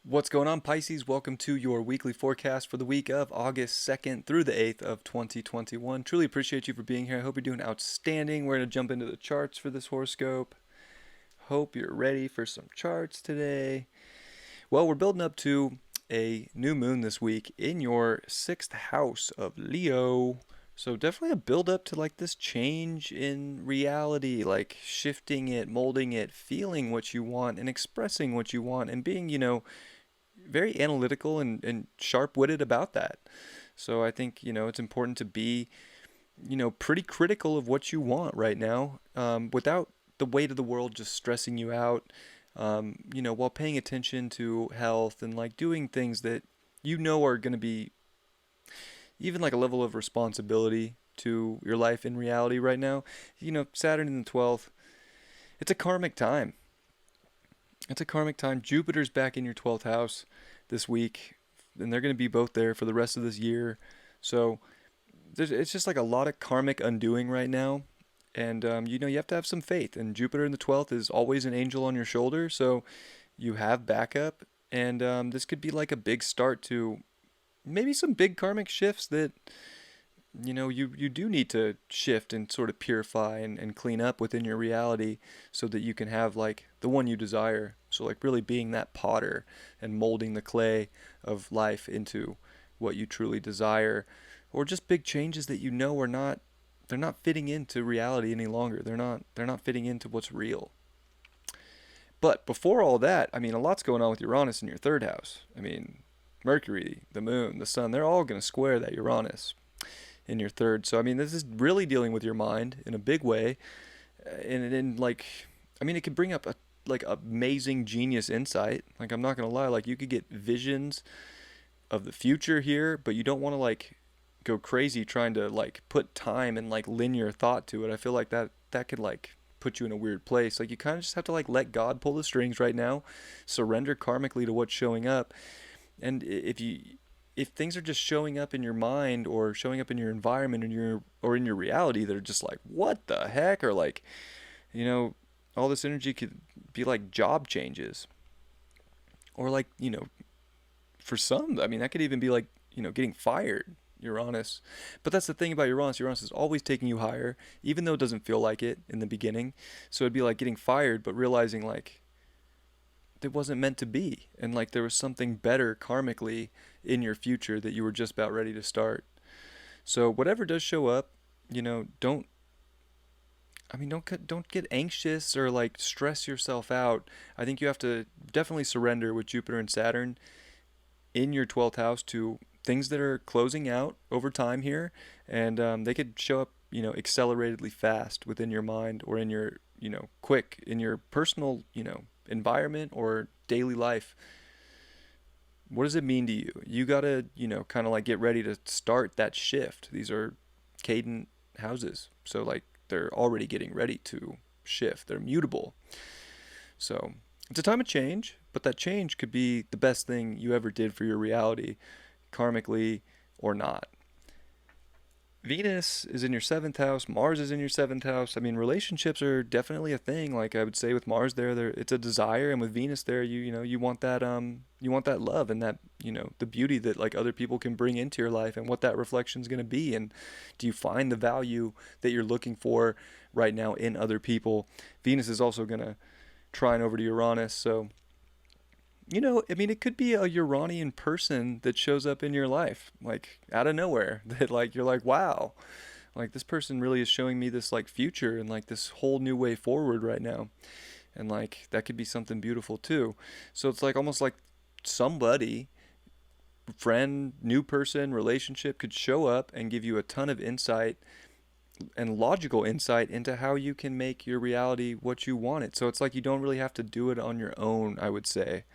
What's going on, Pisces? Welcome to your weekly forecast for the week of August 2nd through the 8th of 2021. Truly appreciate you for being here. I hope you're doing outstanding. We're going to jump into the charts for this horoscope. Hope you're ready for some charts today. Well, we're building up to a new moon this week in your 6th house of Leo. So definitely a build up to like this change in reality, like shifting it, molding it, feeling what you want and expressing what you want and being, very analytical and sharp-witted about that. So I think, it's important to be, pretty critical of what you want right now, without the weight of the world just stressing you out, while paying attention to health and like doing things that are going to be even like a level of responsibility to your life in reality right now. Saturn in the 12th, it's a karmic time. It's a karmic time. Jupiter's back in your 12th house this week, and they're going to be both there for the rest of this year. So it's just like a lot of karmic undoing right now. And, you have to have some faith. And Jupiter in the 12th is always an angel on your shoulder. So you have backup. And this could be like a big start to maybe some big karmic shifts that you do need to shift and sort of purify and clean up within your reality so that you can have like the one you desire. So like really being that potter and molding the clay of life into what you truly desire, or just big changes that are not, they're not fitting into reality any longer. They're not fitting into what's real. But before all that, a lot's going on with Uranus in your 3rd house. Mercury, the moon, the sun, they're all going to square that Uranus in your 3rd. So this is really dealing with your mind in a big way, and it could bring up a like amazing genius insight. Like, I'm not gonna lie, like you could get visions of the future here, but you don't want to like go crazy trying to like put time and like linear thought to it. I feel like that could like put you in a weird place. Like, you kind of just have to like let God pull the strings right now, surrender karmically to what's showing up. And if things are just showing up in your mind or showing up in your environment and in your reality that are just like, what the heck, or like, all this energy could be like job changes, or like, for some, that could even be like, getting fired, Uranus. But that's the thing about Uranus. Uranus is always taking you higher, even though it doesn't feel like it in the beginning. So it'd be like getting fired, but realizing like it wasn't meant to be, and like there was something better karmically in your future that you were just about ready to start. So whatever does show up, don't don't get anxious or like stress yourself out. I think you have to definitely surrender with Jupiter and Saturn in your 12th house to things that are closing out over time here, and they could show up, acceleratedly fast within your mind, or in your, quick in your personal, environment or daily life. What does it mean to you? You gotta, kind of like get ready to start that shift. These are cadent houses, so like they're already getting ready to shift. They're mutable. So it's a time of change, but that change could be the best thing you ever did for your reality, karmically or not. Venus is in your 7th house. Mars is in your 7th house. Relationships are definitely a thing. Like, I would say with Mars there, it's a desire, and with Venus there, you want that love and that, the beauty that like other people can bring into your life, and what that reflection is going to be. And do you find the value that you're looking for right now in other people? Venus is also going to trine over to Uranus, so it could be a Uranian person that shows up in your life, like out of nowhere, that like you're like, wow, like this person really is showing me this like future and like this whole new way forward right now. And like that could be something beautiful too. So it's like almost like somebody, friend, new person, relationship could show up and give you a ton of insight and logical insight into how you can make your reality what you want it. So it's like you don't really have to do it on your own, I would say.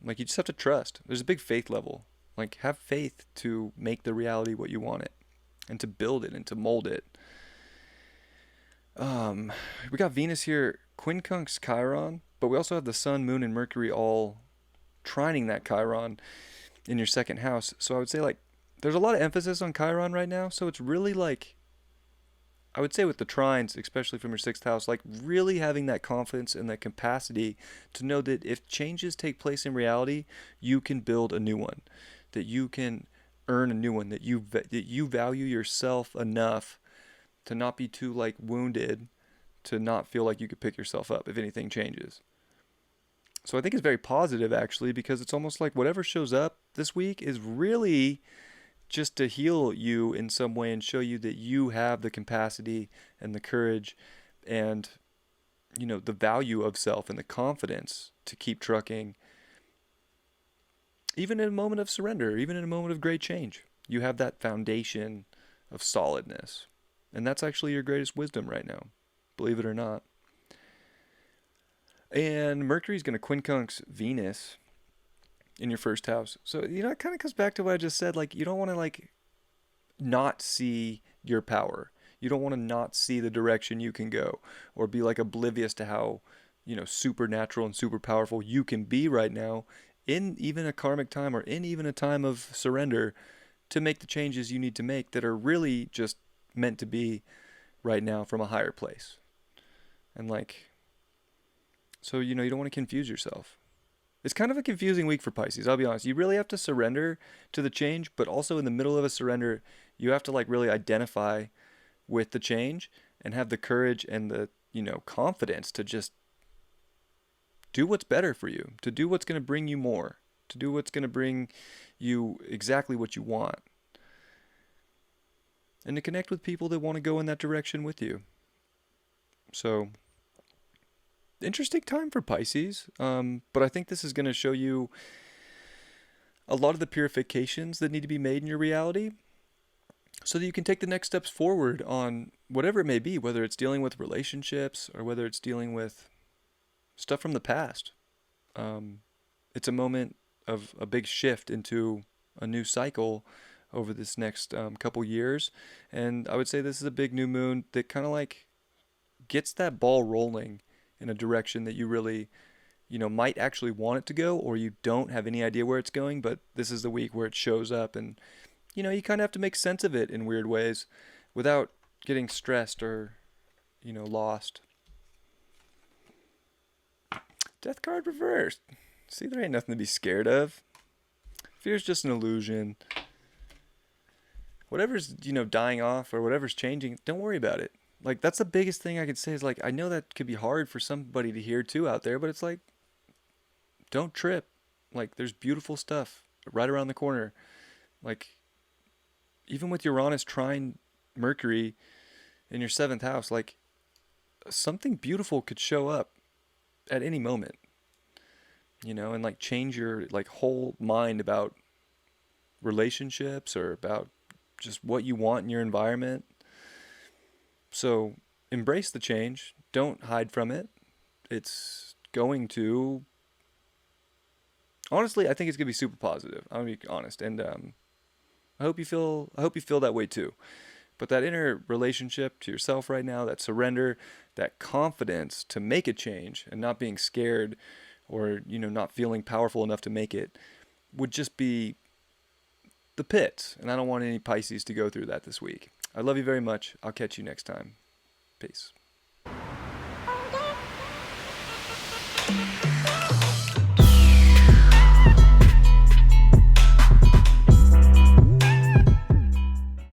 Like, you just have to trust. There's a big faith level. Like, have faith to make the reality what you want it, and to build it and to mold it. We got Venus here, quincunx Chiron, but we also have the Sun, Moon, and Mercury all trining that Chiron in your 2nd house. So I would say, like, there's a lot of emphasis on Chiron right now, so it's really like, I would say with the trines, especially from your sixth house, like really having that confidence and that capacity to know that if changes take place in reality, you can build a new one, that you can earn a new one, that you value yourself enough to not be too like wounded, to not feel like you could pick yourself up if anything changes. So I think it's very positive actually, because it's almost like whatever shows up this week is really just to heal you in some way and show you that you have the capacity and the courage and the value of self and the confidence to keep trucking even in a moment of surrender, even in a moment of great change. You have that foundation of solidness. And that's actually your greatest wisdom right now, believe it or not. And Mercury's going to quincunx Venus in your first house. So, it kind of comes back to what I just said. Like, you don't want to, like, not see your power. You don't want to not see the direction you can go or be, like, oblivious to how, supernatural and super powerful you can be right now in even a karmic time or in even a time of surrender to make the changes you need to make that are really just meant to be right now from a higher place. And, like, so, you don't want to confuse yourself. It's kind of a confusing week for Pisces, I'll be honest. You really have to surrender to the change, but also in the middle of a surrender, you have to like really identify with the change and have the courage and the, confidence to just do what's better for you, to do what's going to bring you more, to do what's going to bring you exactly what you want. And to connect with people that want to go in that direction with you. So, interesting time for Pisces, but I think this is going to show you a lot of the purifications that need to be made in your reality so that you can take the next steps forward on whatever it may be, whether it's dealing with relationships or whether it's dealing with stuff from the past. It's a moment of a big shift into a new cycle over this next couple years, and I would say this is a big new moon that kind of like gets that ball rolling in a direction that you really, might actually want it to go, or you don't have any idea where it's going, but this is the week where it shows up and, you kind of have to make sense of it in weird ways without getting stressed or, lost. Death card reversed. See, there ain't nothing to be scared of. Fear's just an illusion. Whatever's, dying off or whatever's changing, don't worry about it. Like, that's the biggest thing I could say is, like, I know that could be hard for somebody to hear too out there, but it's like, don't trip. Like, there's beautiful stuff right around the corner. Like, even with Uranus trine Mercury in your seventh house, like, something beautiful could show up at any moment, and like change your like whole mind about relationships or about just what you want in your environment. So embrace the change. Don't hide from it. It's going to, honestly, I think it's gonna be super positive. I'm gonna be honest, and I hope you feel that way too. But that inner relationship to yourself right now, that surrender, that confidence to make a change and not being scared or, not feeling powerful enough to make it would just be the pit. And I don't want any Pisces to go through that this week. I love you very much. I'll catch you next time. Peace.